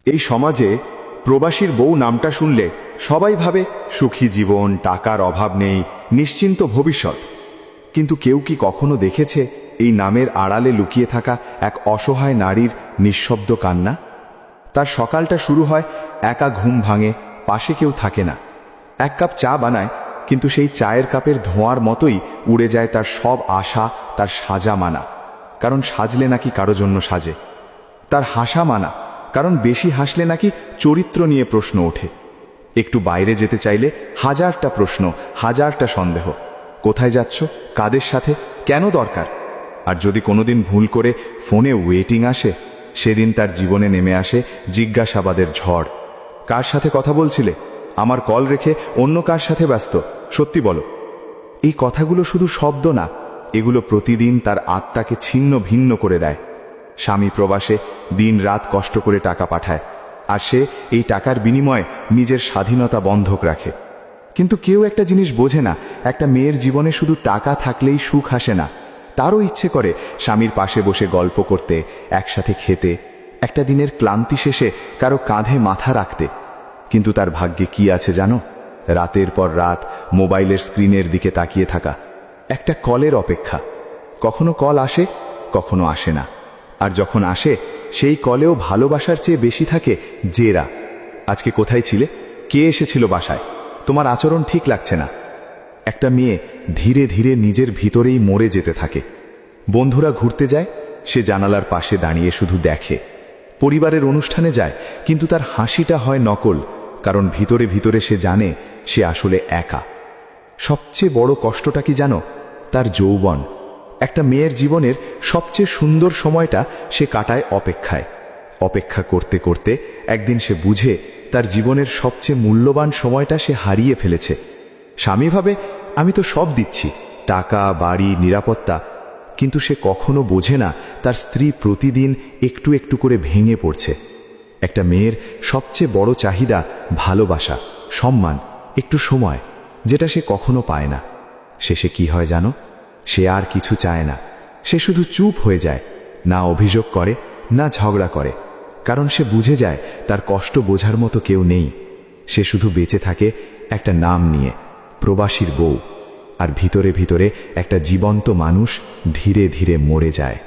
এই সমাজে প্রবাসীর বউ নামটা শুনলে সবাই ভাবে সুখী জীবন, টাকার অভাব নেই, নিশ্চিন্ত ভবিষ্যৎ। কিন্তু কেউ কি কখনো দেখেছে এই নামের আড়ালে লুকিয়ে থাকা এক অসহায় নারীর নিঃশব্দ কান্না? তার সকালটা শুরু হয় একা, ঘুম ভাঙে, পাশে কেউ থাকে না। এক কাপ চা বানায়, কিন্তু সেই চায়ের কাপের ধোঁয়ার মতোই উড়ে যায় তার সব আশা, তার সাজা মানা, কারণ সাজলে নাকি কারো জন্য সাজে। তার হাসা মানা, কারণ বেশি হাসলে নাকি চরিত্র নিয়ে প্রশ্ন ওঠে। একটু বাইরে যেতে চাইলে হাজারটা প্রশ্ন, হাজারটা সন্দেহ। কোথায় যাচ্ছ, কাদের সাথে, কেন দরকার? আর যদি কোনোদিন ভুল করে ফোনে ওয়েটিং আসে, সেদিন তার জীবনে নেমে আসে জিজ্ঞাসাবাদের ঝড়। কার সাথে কথা বলছিলে? আমার কল রেখে অন্য কার সাথে ব্যস্ত? সত্যি বলো। এই কথাগুলো শুধু শব্দ না, এগুলো প্রতিদিন তার আত্মাকে ছিন্ন ভিন্ন করে দেয়। স্বামী প্রবাসে দিন রাত কষ্ট করে টাকা পাঠায়, আর সে এই টাকার বিনিময়ে নিজের স্বাধীনতা বন্ধক রাখে। কিন্তু কেউ একটা জিনিস বোঝে না, একটা মেয়ের জীবনে শুধু টাকা থাকলেই সুখ আসে না। তারও ইচ্ছে করে স্বামীর পাশে বসে গল্প করতে, একসাথে খেতে, একটা দিনের ক্লান্তি শেষে কারো কাঁধে মাথা রাখতে। কিন্তু তার ভাগ্যে কি আছে জানো? রাতের পর রাত মোবাইলের স্ক্রিনের দিকে তাকিয়ে থাকা, একটা কলের অপেক্ষা। কখনো কল আসে, কখনো আসে না। আর যখন আসে, সেই কলেও ভালোবাসার চেয়ে বেশি থাকে জেরা। আজকে কোথায় ছিলে? কে এসেছিল বাসায়? তোমার আচরণ ঠিক লাগছে না। একটা মেয়ে ধীরে ধীরে নিজের ভিতরেই মরে যেতে থাকে। বন্ধুরা ঘুরতে যায়, সে জানালার পাশে দাঁড়িয়ে শুধু দেখে। পরিবারের অনুষ্ঠানে যায়, কিন্তু তার হাসিটা হয় নকল, কারণ ভিতরে ভিতরে সে জানে সে আসলে একা। সবচেয়ে বড় কষ্টটা কি জানো? তার যৌবন। একটা মেয়ের জীবনের সবচেয়ে সুন্দর সময়টা সে কাটায় অপেক্ষায়। অপেক্ষা করতে করতে একদিন সে বুঝে তার জীবনের সবচেয়ে মূল্যবান সময়টা সে হারিয়ে ফেলেছে। স্বামী ভাবে, আমি তো সব দিচ্ছি, টাকা, বাড়ি, নিরাপত্তা। কিন্তু সে কখনো বোঝে না তার স্ত্রী প্রতিদিন একটু একটু করে ভেঙে পড়ছে। একটা মেয়ের সবচেয়ে বড় চাহিদা ভালোবাসা, সম্মান, একটু সময়, যেটা সে কখনো পায় না। শেষে কি হয় জানো? সে আর কিছু চায় না। সে শুধু চুপ হয়ে যায়, না অভিযোগ করে, না ঝগড়া করে, কারণ সে বুঝে যায় তার কষ্ট বোঝার মতো কেউ নেই। সে শুধু বেঁচে থাকে একটা নাম নিয়ে, প্রবাসীর বউ। আর ভিতরে ভিতরে একটা জীবন্ত মানুষ ধীরে ধীরে মরে যায়।